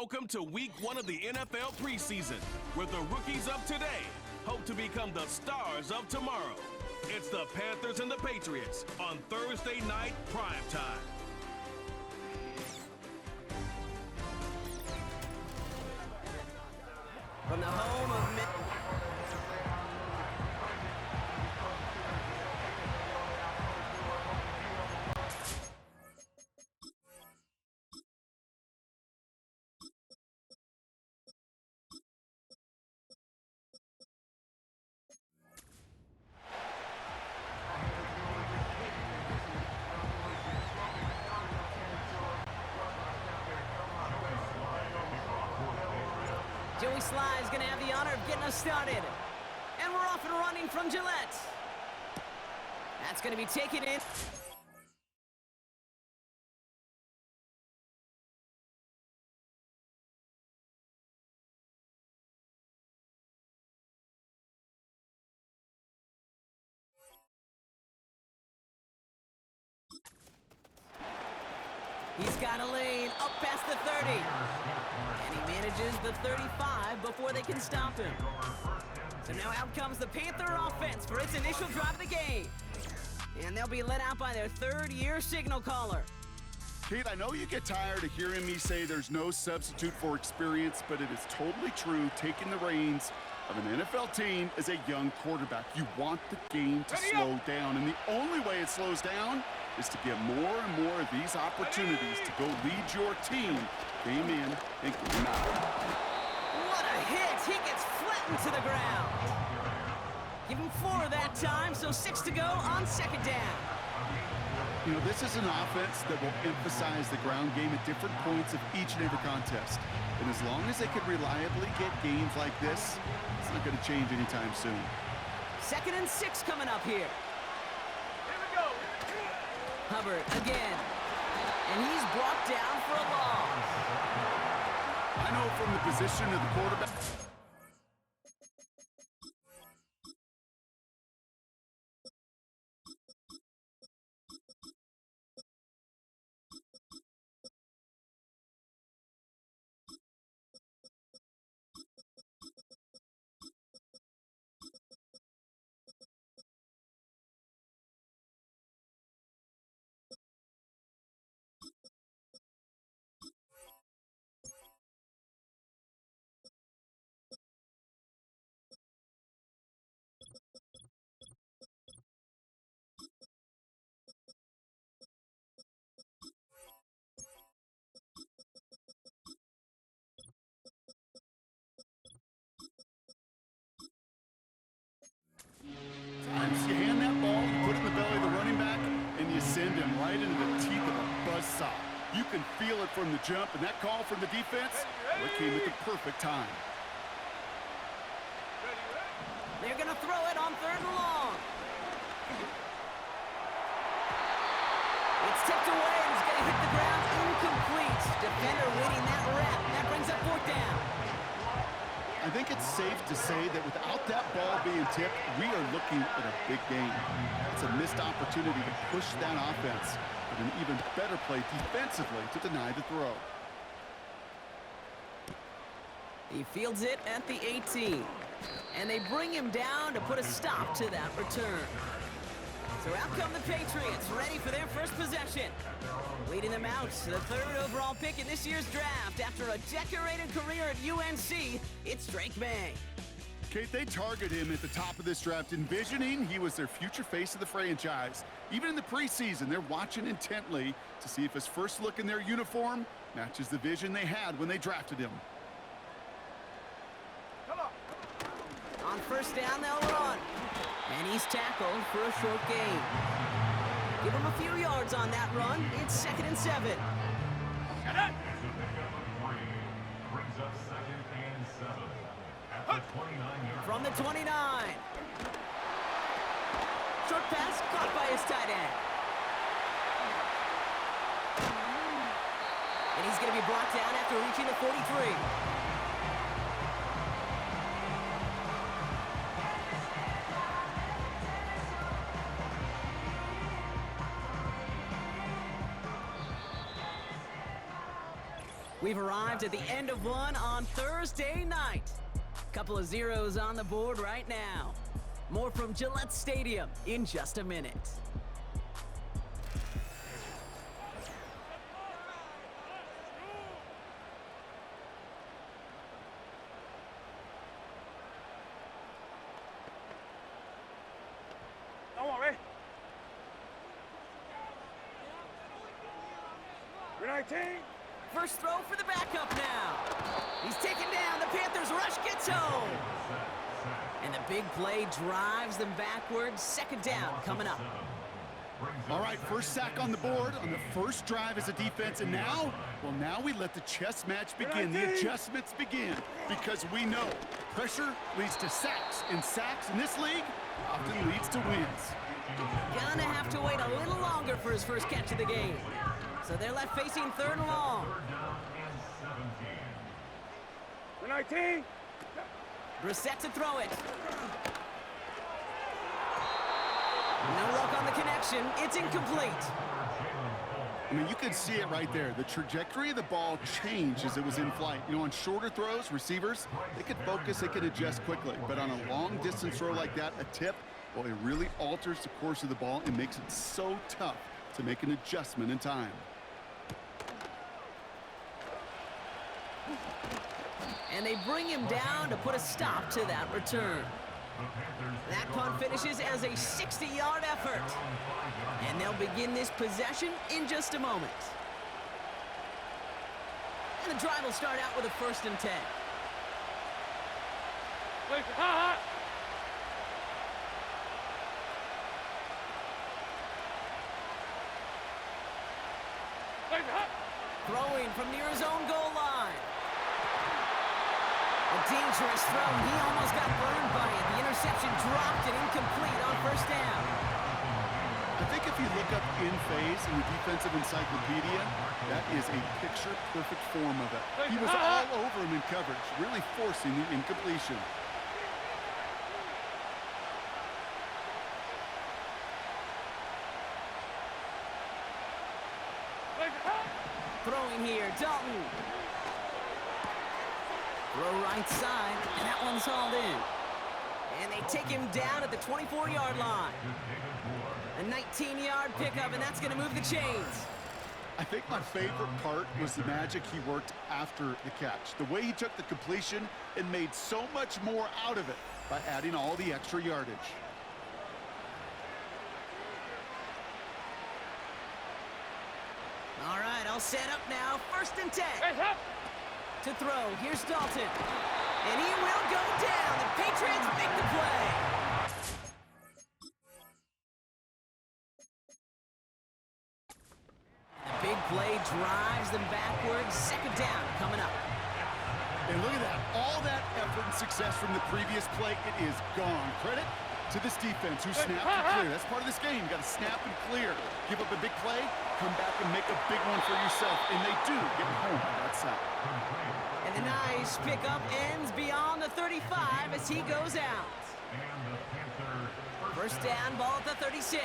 Welcome to week 1 of the NFL preseason, where the rookies of today hope to become the stars of tomorrow. It's the Panthers and the Patriots on Thursday night primetime. From the home of Joey Sly is going to have the honor of getting us started. And we're off and running from Gillette. That's going to be taken in. He's got a lane up past the 30. And he manages the 35 before they can stop him. So now out comes the Panther offense for its initial drive of the game. And they'll be led out by their third-year signal caller. Kate, I know you get tired of hearing me say there's no substitute for experience, but it is totally true. Taking the reins of an NFL team as a young quarterback, you want the game to slow down, and the only way it slows down is to get more and more of these opportunities to go lead your team game in and game out. What a hit! He gets flattened to the ground. Give him 4 that time, so 6 to go on second down. You know, this is an offense that will emphasize the ground game at different points of each and every contest. And as long as they can reliably get games like this, it's not going to change anytime soon. 2nd and 6 coming up here. Hubbard again. And he's brought down for a loss. I know from the position of the quarterback. Sometimes you hand that ball, you put it in the belly of the running back, and you send him right into the teeth of a buzzsaw. You can feel it from the jump, and that call from the defense, well, it came at the perfect time. They're going to throw it on 3rd and long. It's tipped away, and it's going to hit the ground incomplete. Defender waiting that wrap. That brings up 4th down. I think it's safe to say that without that ball being tipped, we are looking at a big game. It's a missed opportunity to push that offense, but an even better play defensively to deny the throw. He fields it at the 18. And they bring him down to put a stop to that return. So out come the Patriots, ready for their first possession. Leading them out to the 3rd overall pick in this year's draft after a decorated career at UNC, it's Drake May. Kate, they target him at the top of this draft, envisioning he was their future face of the franchise. Even in the preseason, they're watching intently to see if his first look in their uniform matches the vision they had when they drafted him. On 1st down, they'll run. And he's tackled for a short gain. Give him a few yards on that run. It's 2nd and 7. From the 29. Short pass caught by his tight end. And he's going to be brought down after reaching the 43. We've arrived at the end of one on Thursday night. Couple of zeros on the board right now. More from Gillette Stadium in just a minute. Come on, Ray. You're 19. First throw for the backup now. He's taken down. The Panthers rush gets home. And the big play drives them backwards. Second down coming up. All right, first sack on the board on the first drive as a defense. And now, well, now we let the chess match begin. The adjustments begin because we know pressure leads to sacks. And sacks in this league often leads to wins. Gonna have to wait a little longer for his first catch of the game. So they're left facing third and long. You're 19. Brissett to throw it. No luck on the connection. It's incomplete. I mean, you can see it right there. The trajectory of the ball changed as it was in flight. You know, on shorter throws, receivers, they can focus, they can adjust quickly. But on a long-distance throw like that, a tip, well, it really alters the course of the ball and makes it so tough to make an adjustment in time. And they bring him down to put a stop to that return. That punt finishes as a 60-yard effort. And they'll begin this possession in just a moment. And the drive will start out with a 1st and 10. Throwing from near his own goal line. A dangerous throw. He almost got burned by it. The interception dropped and incomplete on 1st down. I think if you look up in phase in the defensive encyclopedia, that is a picture-perfect form of it. He was all over him in coverage, really forcing the incompletion. Throwing here, Dalton. Throw right side, and that one's hauled in. And they take him down at the 24-yard line. A 19-yard pickup, and that's going to move the chains. I think my favorite part was the magic he worked after the catch. The way he took the completion and made so much more out of it by adding all the extra yardage. All right, all set up now. 1st and 10. To throw, here's Dalton. And he will go down. The Patriots make the play. The big play drives them backwards. 2nd down coming up. And look at that. All that effort and success from the previous play, it is gone. Credit to this defense who snapped and clear. That's part of this game. You got to snap and clear. Give up a big play, come back and make a big one for yourself. And they do get home on that side. And the nice pickup ends beyond the 35 as he goes out. 1st down, ball at the 36.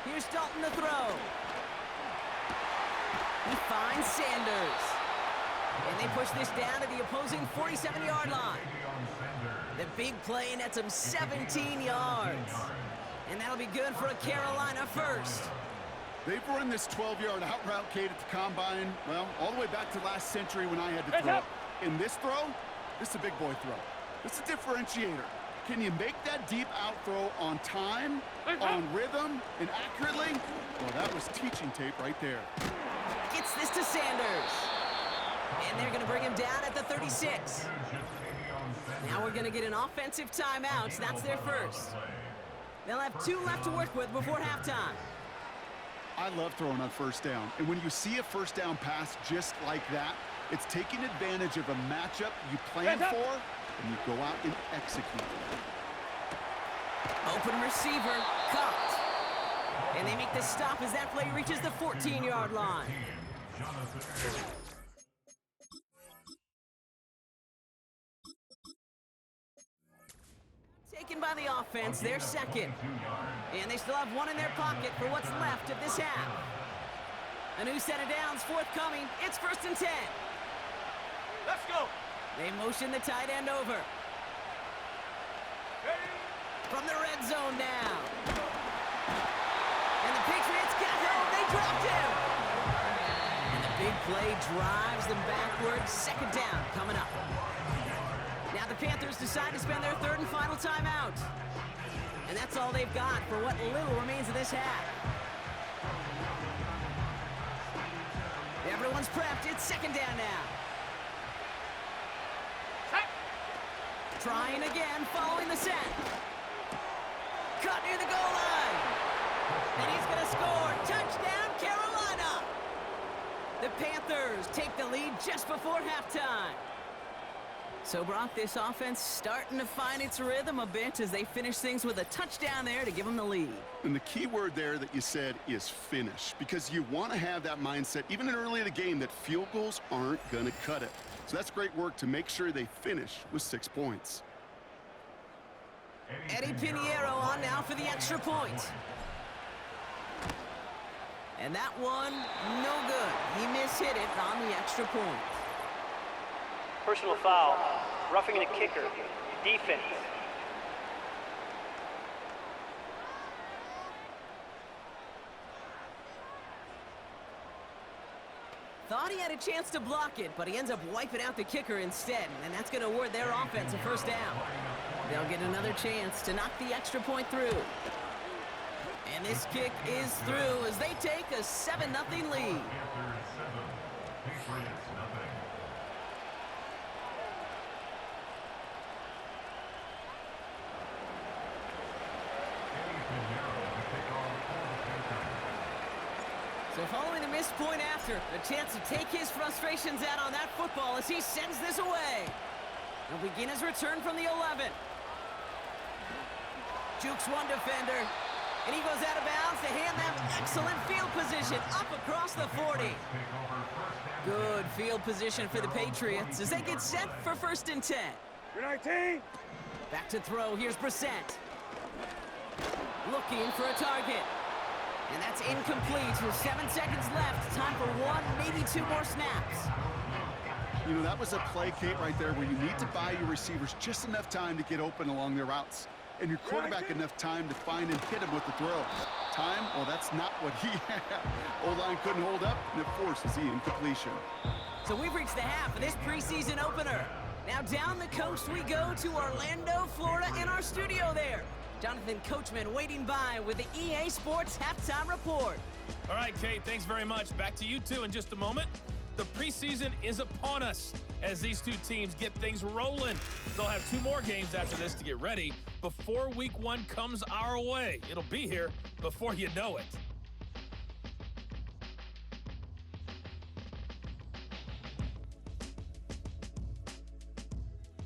Here's Dalton to throw. He finds Sanders. And they push this down to the opposing 47-yard line. The big play nets him 17 yards. And that'll be good for a Carolina 1st. They've run this 12-yard out route, Kate, at the combine, well, all the way back to last century when I had to throw. In this throw, this is a big boy throw. This is a differentiator. Can you make that deep out throw on time, on rhythm, and accurately? Well, that was teaching tape right there. Gets this to Sanders. And they're going to bring him down at the 36. Now we're going to get an offensive timeout. That's their first. They'll have 2 left to work with before halftime. I love throwing on 1st down. And when you see a 1st down pass just like that, it's taking advantage of a matchup you plan for, and you go out and execute. Open receiver, caught. And they make the stop as that play reaches the 14-yard line. Taken by on the offense, their second. And they still have one in their pocket for what's left of this half. A new set of downs forthcoming. It's 1st and 10. Let's go. They motion the tight end over. From the red zone now. And the Patriots got home. They dropped him. And the big play drives them backwards. 2nd down coming up. Now the Panthers decide to spend their 3rd and final timeout. And that's all they've got for what little remains of this half. Everyone's prepped. It's 2nd down now. Trying again, following the set. Cut near the goal line. And he's going to score. Touchdown, Carolina. The Panthers take the lead just before halftime. So, Brock, this offense starting to find its rhythm a bit as they finish things with a touchdown there to give them the lead. And the key word there that you said is finish, because you want to have that mindset, even early in the game, that field goals aren't going to cut it. So that's great work to make sure they finish with 6 points. Eddie Pinheiro on now for the extra point. And that one, no good. He mishit it on the extra point. Personal foul, roughing the kicker, defense. Thought he had a chance to block it, but he ends up wiping out the kicker instead, and that's going to award their offense a 1st down. They'll get another chance to knock the extra point through. And this kick is through as they take a 7-0 lead. So following the missed point after, a chance to take his frustrations out on that football as he sends this away. He'll begin his return from the 11. Jukes one defender, and he goes out of bounds to hand them excellent field position up across the 40. Good field position for the Patriots as they get set for 1st and 10. You're 19. Back to throw, here's Brissett. Looking for a target. And that's incomplete with 7 seconds left. Time for 1, maybe 2 more snaps. You know, that was a play, Kate, right there where you need to buy your receivers just enough time to get open along their routes. And your quarterback enough time to find and hit him with the throw. Time? Well, that's not what he had. O-line couldn't hold up, and it forces the incompletion. So we've reached the half of this preseason opener. Now down the coast we go to Orlando, Florida, in our studio there. Jonathan Coachman waiting by with the EA Sports Halftime Report. All right, Kate, thanks very much. Back to you two in just a moment. The preseason is upon us as these two teams get things rolling. They'll have 2 more games after this to get ready before week 1 comes our way. It'll be here before you know it.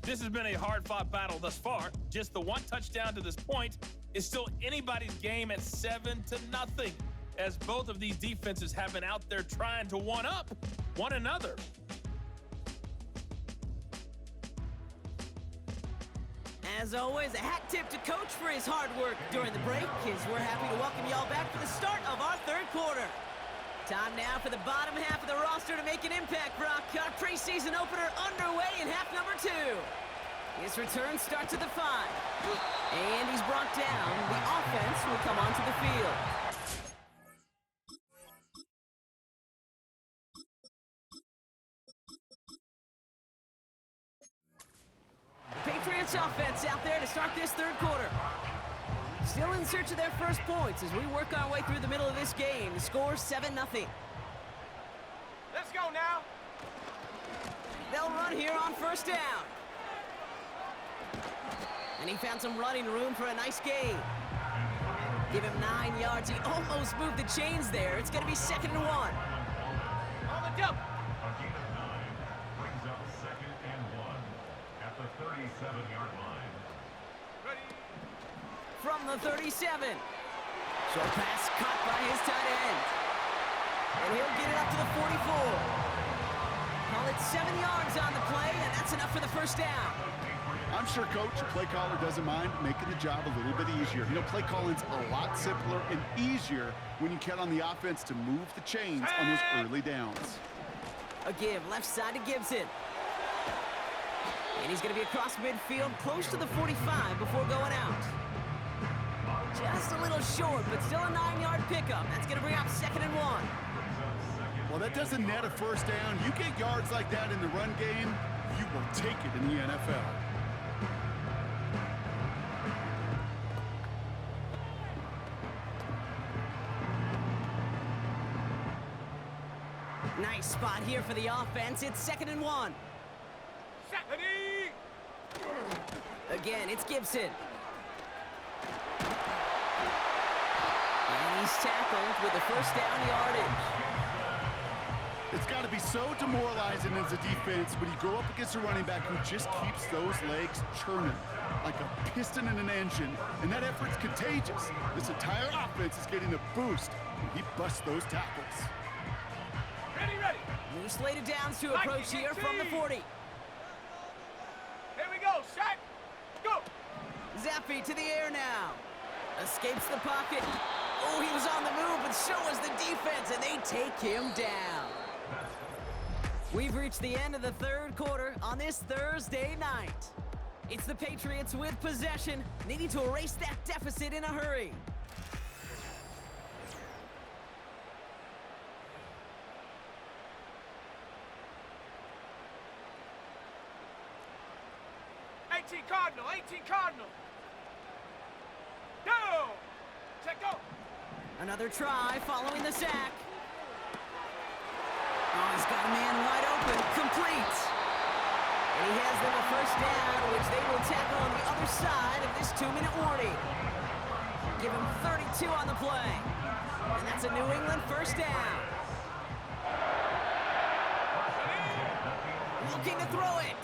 This has been a hard-fought battle thus far. Just the 1 touchdown to this point is still anybody's game at 7-0, as both of these defenses have been out there trying to one-up one another. As always, a hat tip to Coach for his hard work during the break, as we're happy to welcome y'all back for the start of our 3rd quarter. Time now for the bottom half of the roster to make an impact, Brock. Our preseason opener underway in half number 2. His return starts at the 5. And he's brought down. The offense will come onto the field. Patriots offense out there to start this 3rd quarter. Still in search of their first points as we work our way through the middle of this game. The score 7-0. Let's go now. They'll run here on 1st down. And he found some running room for a nice gain. Give him 9 yards. He almost moved the chains there. It's going to be 2nd and 1. On the jump. A gain of 9 brings up 2nd and 1 at the 37-yard line. Ready. From the 37. Short pass caught by his tight end. And he'll get it up to the 44. Call it 7 yards on the play, and that's enough for the 1st down. I'm sure coach or play caller doesn't mind making the job a little bit easier. You know, play calling's a lot simpler and easier when you count on the offense to move the chains on those early downs. A give, left side to Gibson. And he's going to be across midfield, close to the 45 before going out. Just a little short, but still a 9-yard pickup. That's going to bring up 2nd and 1. Well, that doesn't net a first down. You get yards like that in the run game, you will take it in the NFL. Nice spot here for the offense. It's 2nd and 1. Ready. Again, it's Gibson. And he's tackled with the first down yardage. It's got to be so demoralizing as a defense when you go up against a running back who just keeps those legs churning like a piston in an engine, and that effort's contagious. This entire offense is getting a boost when he busts those tackles. Ready. New slated downs to approach here from the 40. Here we go. Set. Go. Zappy to the air now. Escapes the pocket. Oh, he was on the move, but so was the defense, and they take him down. We've reached the end of the 3rd quarter on this Thursday night. It's the Patriots with possession, needing to erase that deficit in a hurry. Cardinal. Go. Check go. Another try following the sack. Oh, he's got a man wide open, complete. And he has them a first down, which they will tackle on the other side of this 2-minute warning. Give him 32 on the play. And that's a New England first down. Looking to throw it.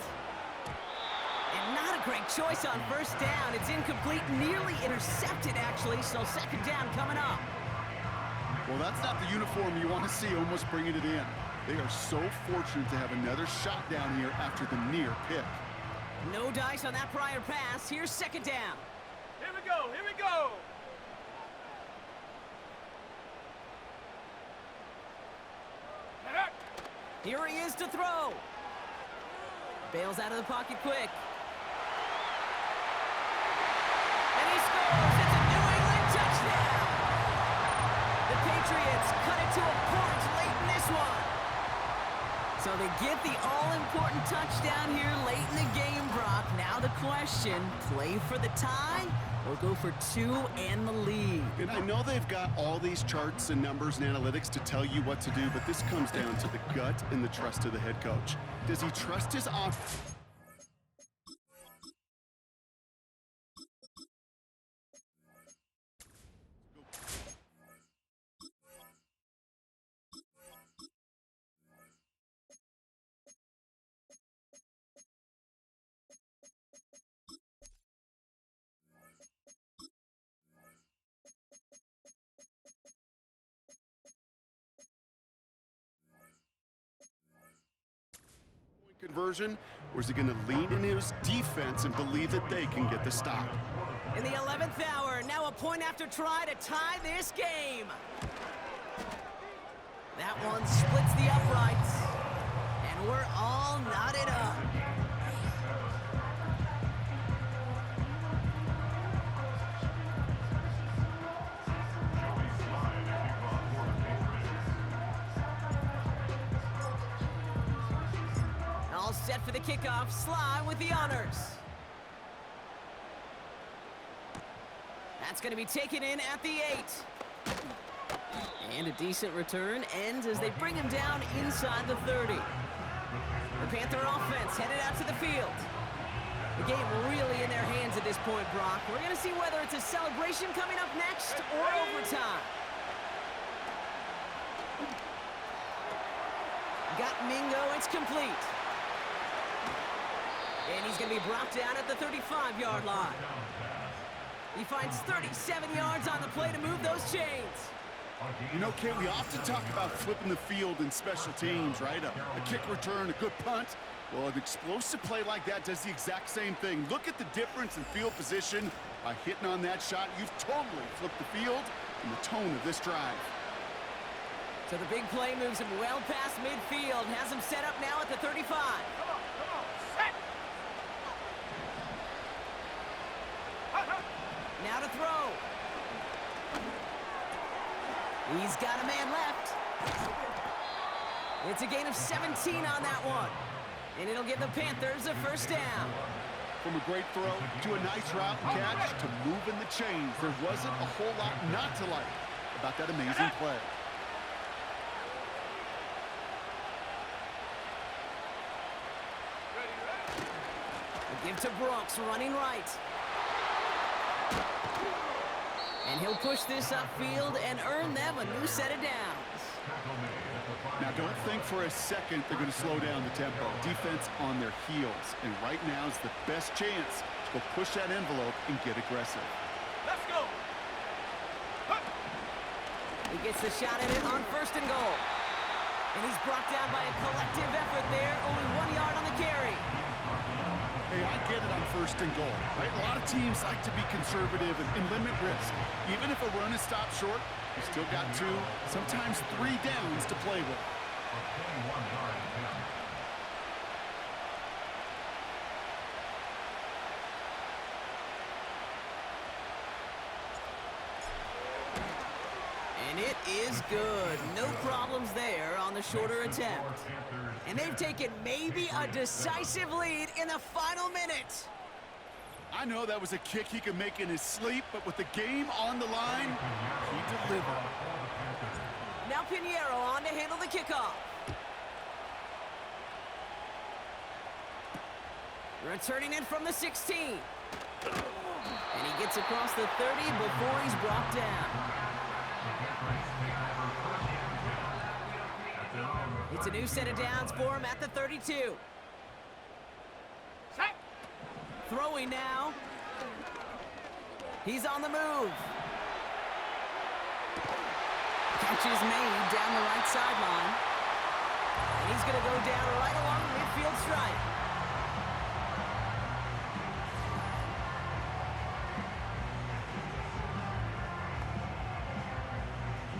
And not a great choice on first down. It's incomplete, nearly intercepted, actually, so 2nd down coming up. Well, that's not the uniform you want to see almost bringing it in. They are so fortunate to have another shot down here after the near pick. No dice on that prior pass. Here's 2nd down. Here we go. Here he is to throw. Bails out of the pocket quick. And he scores. It's a New England touchdown. The Patriots cut it to a point late in this one. So they get the all-important touchdown here late in the game, Brock. Now the question, play for the tie or go for 2 and the lead? And I know they've got all these charts and numbers and analytics to tell you what to do, but this comes down to the gut and the trust of the head coach. Does he trust his offense? Conversion, or is he going to lean in his defense and believe that they can get the stop? In the 11th hour, now a point after try to tie this game. That one splits the uprights, and we're all knotted up. All set for the kickoff. Sly with the honors. That's going to be taken in at the 8. And a decent return ends as they bring him down inside the 30. The Panther offense headed out to the field. The game really in their hands at this point, Brock. We're going to see whether it's a celebration coming up next or overtime. Got Mingo, it's complete. And he's going to be brought down at the 35-yard line. He finds 37 yards on the play to move those chains. You know, Kate, we often talk about flipping the field in special teams, right? A kick return, a good punt. Well, an explosive play like that does the exact same thing. Look at the difference in field position. By hitting on that shot, you've totally flipped the field and the tone of this drive. So the big play moves him well past midfield. Has him set up now at the 35. Come on, set! Now to throw. He's got a man left. It's a gain of 17 on that one. And it'll give the Panthers a first down. From a great throw to a nice route and catch to moving the chains, there wasn't a whole lot not to like about that amazing play. The give to Brooks, running right. And he'll push this upfield and earn them a new set of downs. Now, don't think for a second they're going to slow down the tempo. Defense on their heels. And right now is the best chance to go push that envelope and get aggressive. Let's go! He gets the shot at it on first and goal. And he's brought down by a collective effort there. Only 1 yard on the carry. Hey, I get it on first and goal, right? A lot of teams like to be conservative and limit risk. Even if a run is stopped short, you still got 2, sometimes 3 downs to play with. And it is good. No problems there on the shorter attempt. And they've taken maybe a decisive lead in the final minute. I know that was a kick he could make in his sleep, but with the game on the line, he delivered. Now Pinheiro on to handle the kickoff. Returning it from the 16. And he gets across the 30 before he's brought down. It's a new set of downs for him at the 32. Set! Throwing now. He's on the move. Catch is made down the right sideline. And he's going to go down right along the midfield stripe.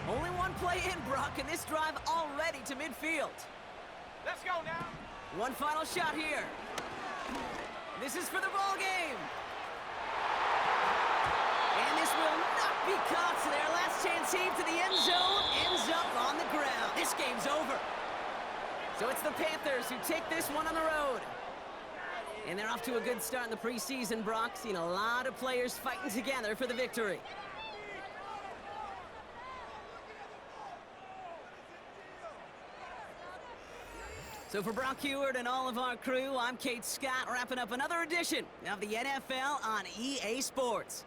Only one play in, Brock, and this drive already to midfield. Let's go now! One final shot here. This is for the ball game. And this will not be caught, so their last chance heave to the end zone ends up on the ground. This game's over. So it's the Panthers who take this one on the road. And they're off to a good start in the preseason, Brock. Seen a lot of players fighting together for the victory. So for Brock Heward and all of our crew, I'm Kate Scott, wrapping up another edition of the NFL on EA Sports.